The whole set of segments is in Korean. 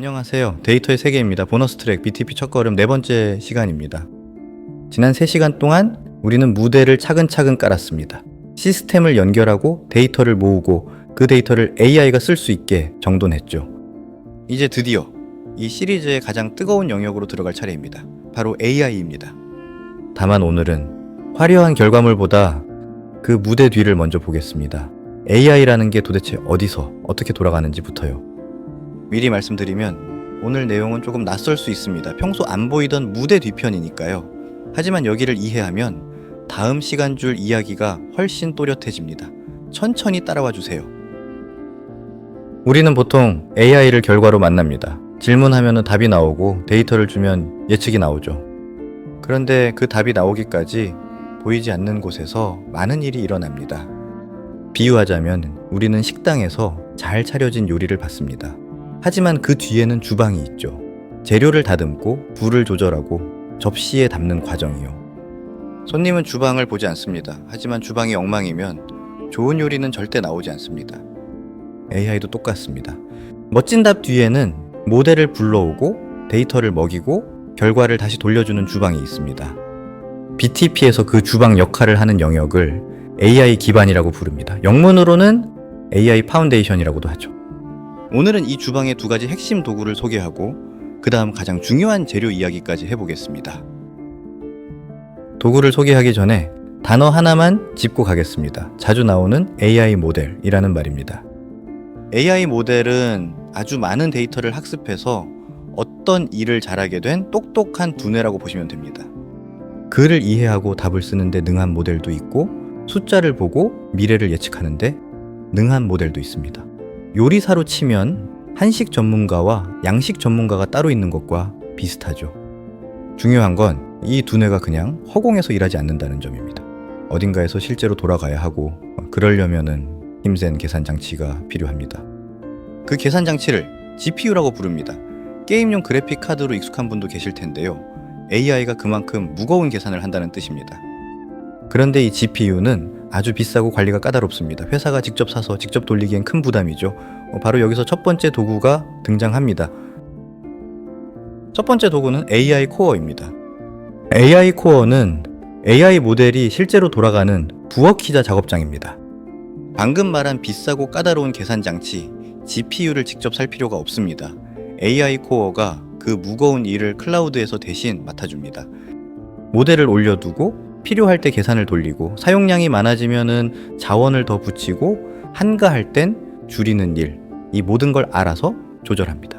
안녕하세요. 데이터의 세계입니다. 보너스 트랙 BTP 첫걸음 네 번째 시간입니다. 지난 3시간 동안 우리는 모델을 차근차근 깔았습니다. 시스템을 연결하고 데이터를 모으고 그 데이터를 AI가 쓸 수 있게 정돈했죠. 이제 드디어 이 시리즈의 가장 뜨거운 영역으로 들어갈 차례입니다. 바로 AI입니다. 다만 오늘은 화려한 결과물보다 그 무대 뒤를 먼저 보겠습니다. AI라는 게 도대체 어디서 어떻게 돌아가는지부터요. 미리 말씀드리면 오늘 내용은 조금 낯설 수 있습니다. 평소 안 보이던 무대 뒤편이니까요. 하지만 여기를 이해하면 다음 시간줄 이야기가 훨씬 또렷해집니다. 천천히 따라와 주세요. 우리는 보통 AI를 결과로 만납니다. 질문하면 답이 나오고 데이터를 주면 예측이 나오죠. 그런데 그 답이 나오기까지 보이지 않는 곳에서 많은 일이 일어납니다. 비유하자면 우리는 식당에서 잘 차려진 요리를 봤습니다. 하지만 그 뒤에는 주방이 있죠. 재료를 다듬고 불을 조절하고 접시에 담는 과정이요. 손님은 주방을 보지 않습니다. 하지만 주방이 엉망이면 좋은 요리는 절대 나오지 않습니다. AI도 똑같습니다. 멋진 답 뒤에는 모델을 불러오고 데이터를 먹이고 결과를 다시 돌려주는 주방이 있습니다. BTP에서 그 주방 역할을 하는 영역을 AI 기반이라고 부릅니다. 영문으로는 AI 파운데이션이라고도 하죠. 오늘은 이 주방의 두 가지 핵심 도구를 소개하고 그 다음 가장 중요한 재료 이야기까지 해보겠습니다. 도구를 소개하기 전에 단어 하나만 짚고 가겠습니다. 자주 나오는 AI 모델이라는 말입니다. AI 모델은 아주 많은 데이터를 학습해서 어떤 일을 잘하게 된 똑똑한 두뇌라고 보시면 됩니다. 글을 이해하고 답을 쓰는데 능한 모델도 있고 숫자를 보고 미래를 예측하는데 능한 모델도 있습니다. 요리사로 치면 한식 전문가와 양식 전문가가 따로 있는 것과 비슷하죠. 중요한 건 이 두뇌가 그냥 허공에서 일하지 않는다는 점입니다. 어딘가에서 실제로 돌아가야 하고 그러려면은 힘센 계산 장치가 필요합니다. 그 계산 장치를 GPU라고 부릅니다. 게임용 그래픽 카드로 익숙한 분도 계실 텐데요. AI가 그만큼 무거운 계산을 한다는 뜻입니다. 그런데 이 GPU는 아주 비싸고 관리가 까다롭습니다. 회사가 직접 사서 직접 돌리기엔 큰 부담이죠. 바로 여기서 첫 번째 도구가 등장합니다. 첫 번째 도구는 AI 코어입니다. AI 코어는 AI 모델이 실제로 돌아가는 부엌 기자 작업장입니다. 방금 말한 비싸고 까다로운 계산 장치 GPU를 직접 살 필요가 없습니다. AI 코어가 그 무거운 일을 클라우드에서 대신 맡아줍니다. 모델을 올려두고 필요할 때 계산을 돌리고 사용량이 많아지면은 자원을 더 붙이고 한가할 땐 줄이는 일, 이 모든 걸 알아서 조절합니다.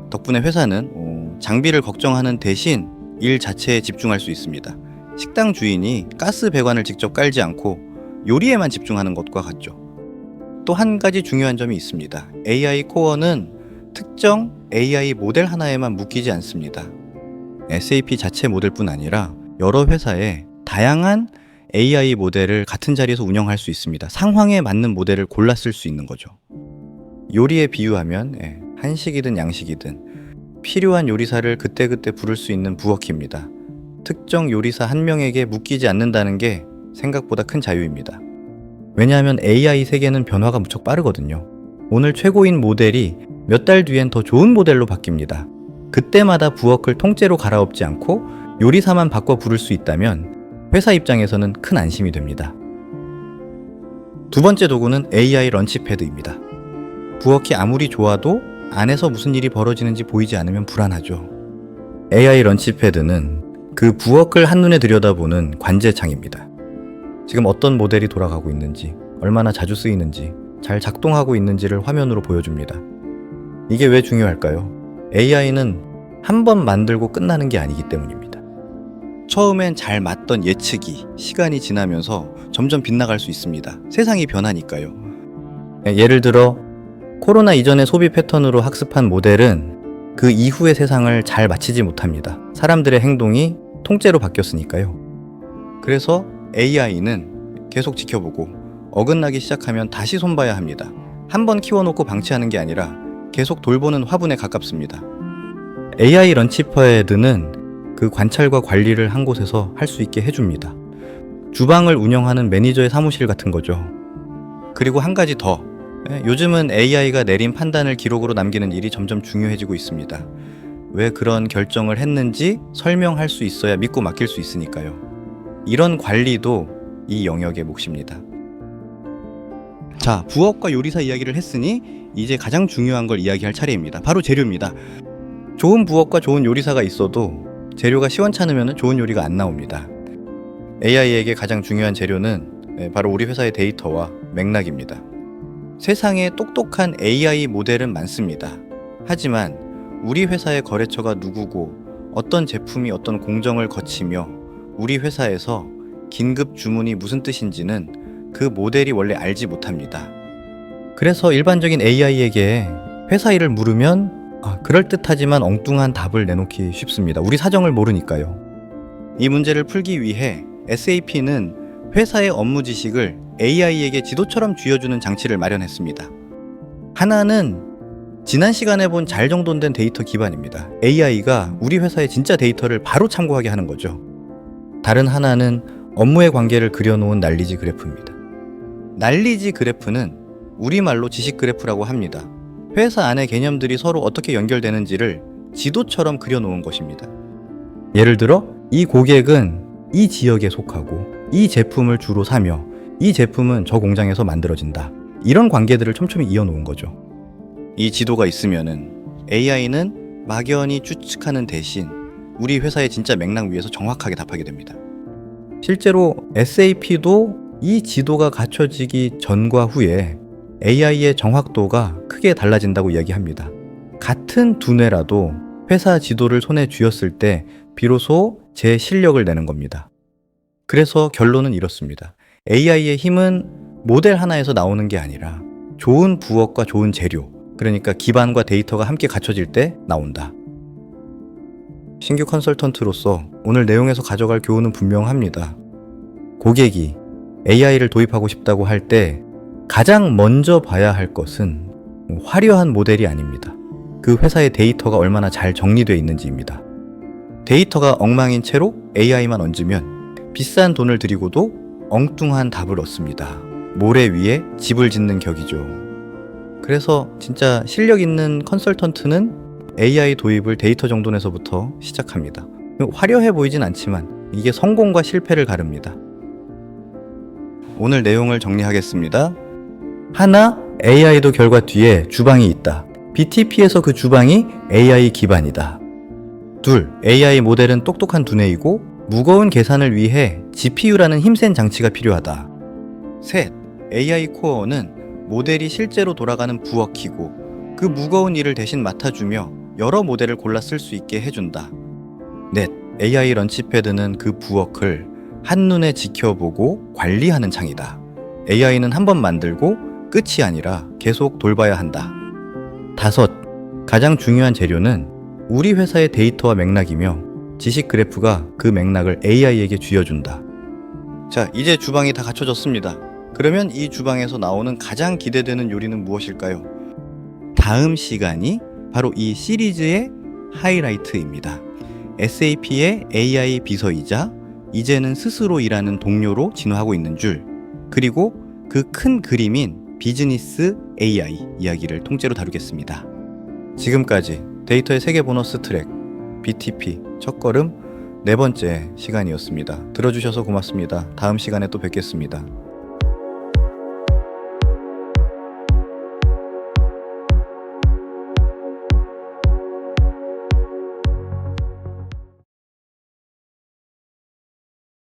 덕분에 회사는 장비를 걱정하는 대신 일 자체에 집중할 수 있습니다. 식당 주인이 가스 배관을 직접 깔지 않고 요리에만 집중하는 것과 같죠. 또 한 가지 중요한 점이 있습니다. AI 코어는 특정 AI 모델 하나에만 묶이지 않습니다. SAP 자체 모델뿐 아니라 여러 회사에 다양한 AI 모델을 같은 자리에서 운영할 수 있습니다. 상황에 맞는 모델을 골라 쓸 수 있는 거죠. 요리에 비유하면 한식이든 양식이든 필요한 요리사를 그때그때 부를 수 있는 부엌입니다. 특정 요리사 한 명에게 묶이지 않는다는 게 생각보다 큰 자유입니다. 왜냐하면 AI 세계는 변화가 무척 빠르거든요. 오늘 최고인 모델이 몇 달 뒤엔 더 좋은 모델로 바뀝니다. 그때마다 부엌을 통째로 갈아엎지 않고 요리사만 바꿔 부를 수 있다면 회사 입장에서는 큰 안심이 됩니다. 두 번째 도구는 AI 런치패드입니다. 부엌이 아무리 좋아도 안에서 무슨 일이 벌어지는지 보이지 않으면 불안하죠. AI 런치패드는 그 부엌을 한눈에 들여다보는 관제창입니다. 지금 어떤 모델이 돌아가고 있는지, 얼마나 자주 쓰이는지, 잘 작동하고 있는지를 화면으로 보여줍니다. 이게 왜 중요할까요? AI는 한 번 만들고 끝나는 게 아니기 때문입니다. 처음엔 잘 맞던 예측이 시간이 지나면서 점점 빗나갈 수 있습니다. 세상이 변하니까요. 예를 들어 코로나 이전의 소비 패턴으로 학습한 모델은 그 이후의 세상을 잘 맞추지 못합니다. 사람들의 행동이 통째로 바뀌었으니까요. 그래서 AI는 계속 지켜보고 어긋나기 시작하면 다시 손봐야 합니다. 한번 키워놓고 방치하는 게 아니라 계속 돌보는 화분에 가깝습니다. AI 런치패드는 그 관찰과 관리를 한 곳에서 할 수 있게 해줍니다. 주방을 운영하는 매니저의 사무실 같은 거죠. 그리고 한 가지 더, 요즘은 AI가 내린 판단을 기록으로 남기는 일이 점점 중요해지고 있습니다. 왜 그런 결정을 했는지 설명할 수 있어야 믿고 맡길 수 있으니까요. 이런 관리도 이 영역의 몫입니다. 자, 부업과 요리사 이야기를 했으니 이제 가장 중요한 걸 이야기할 차례입니다. 바로 재료입니다. 좋은 부업과 좋은 요리사가 있어도 재료가 시원찮으면 좋은 요리가 안 나옵니다. AI에게 가장 중요한 재료는 바로 우리 회사의 데이터와 맥락입니다. 세상에 똑똑한 AI 모델은 많습니다. 하지만 우리 회사의 거래처가 누구고 어떤 제품이 어떤 공정을 거치며 우리 회사에서 긴급 주문이 무슨 뜻인지는 그 모델이 원래 알지 못합니다. 그래서 일반적인 AI에게 회사 일을 물으면 그럴듯하지만 엉뚱한 답을 내놓기 쉽습니다. 우리 사정을 모르니까요. 이 문제를 풀기 위해 SAP는 회사의 업무 지식을 AI에게 지도처럼 쥐어주는 장치를 마련했습니다. 하나는 지난 시간에 본 잘 정돈된 데이터 기반입니다. AI가 우리 회사의 진짜 데이터를 바로 참고하게 하는 거죠. 다른 하나는 업무의 관계를 그려놓은 난리지 그래프입니다. 난리지 그래프는 우리말로 지식 그래프라고 합니다. 회사 안의 개념들이 서로 어떻게 연결되는지를 지도처럼 그려놓은 것입니다. 예를 들어 이 고객은 이 지역에 속하고 이 제품을 주로 사며 이 제품은 저 공장에서 만들어진다. 이런 관계들을 촘촘히 이어놓은 거죠. 이 지도가 있으면은 AI는 막연히 추측하는 대신 우리 회사의 진짜 맥락 위에서 정확하게 답하게 됩니다. 실제로 SAP도 이 지도가 갖춰지기 전과 후에 AI의 정확도가 크게 달라진다고 이야기합니다. 같은 두뇌라도 회사 지도를 손에 쥐었을 때 비로소 제 실력을 내는 겁니다. 그래서 결론은 이렇습니다. AI의 힘은 모델 하나에서 나오는 게 아니라 좋은 부업과 좋은 재료, 그러니까 기반과 데이터가 함께 갖춰질 때 나온다. 신규 컨설턴트로서 오늘 내용에서 가져갈 교훈은 분명합니다. 고객이 AI를 도입하고 싶다고 할 때 가장 먼저 봐야 할 것은 화려한 모델이 아닙니다. 그 회사의 데이터가 얼마나 잘 정리되어 있는지입니다. 데이터가 엉망인 채로 AI만 얹으면 비싼 돈을 들이고도 엉뚱한 답을 얻습니다. 모래 위에 집을 짓는 격이죠. 그래서 진짜 실력 있는 컨설턴트는 AI 도입을 데이터 정돈에서부터 시작합니다. 화려해 보이진 않지만 이게 성공과 실패를 가릅니다. 오늘 내용을 정리하겠습니다. 하나, AI도 결과 뒤에 주방이 있다. BTP에서 그 주방이 AI 기반이다. 둘, AI 모델은 똑똑한 두뇌이고 무거운 계산을 위해 GPU라는 힘센 장치가 필요하다. 셋, AI 코어는 모델이 실제로 돌아가는 부엌이고 그 무거운 일을 대신 맡아주며 여러 모델을 골라 쓸 수 있게 해준다. 넷, AI 런치패드는 그 부엌을 한눈에 지켜보고 관리하는 창이다. AI는 한 번 만들고 끝이 아니라 계속 돌봐야 한다. 다섯, 가장 중요한 재료는 우리 회사의 데이터와 맥락이며 지식 그래프가 그 맥락을 AI에게 쥐어준다. 자, 이제 주방이 다 갖춰졌습니다. 그러면 이 주방에서 나오는 가장 기대되는 요리는 무엇일까요? 다음 시간이 바로 이 시리즈의 하이라이트입니다. SAP의 AI 비서이자 이제는 스스로 일하는 동료로 진화하고 있는 줄, 그리고 그 큰 그림인 비즈니스 AI 이야기를 통째로 다루겠습니다. 지금까지 데이터의 세계 보너스 트랙 BTP 첫걸음 네 번째 시간이었습니다. 들어주셔서 고맙습니다. 다음 시간에 또 뵙겠습니다.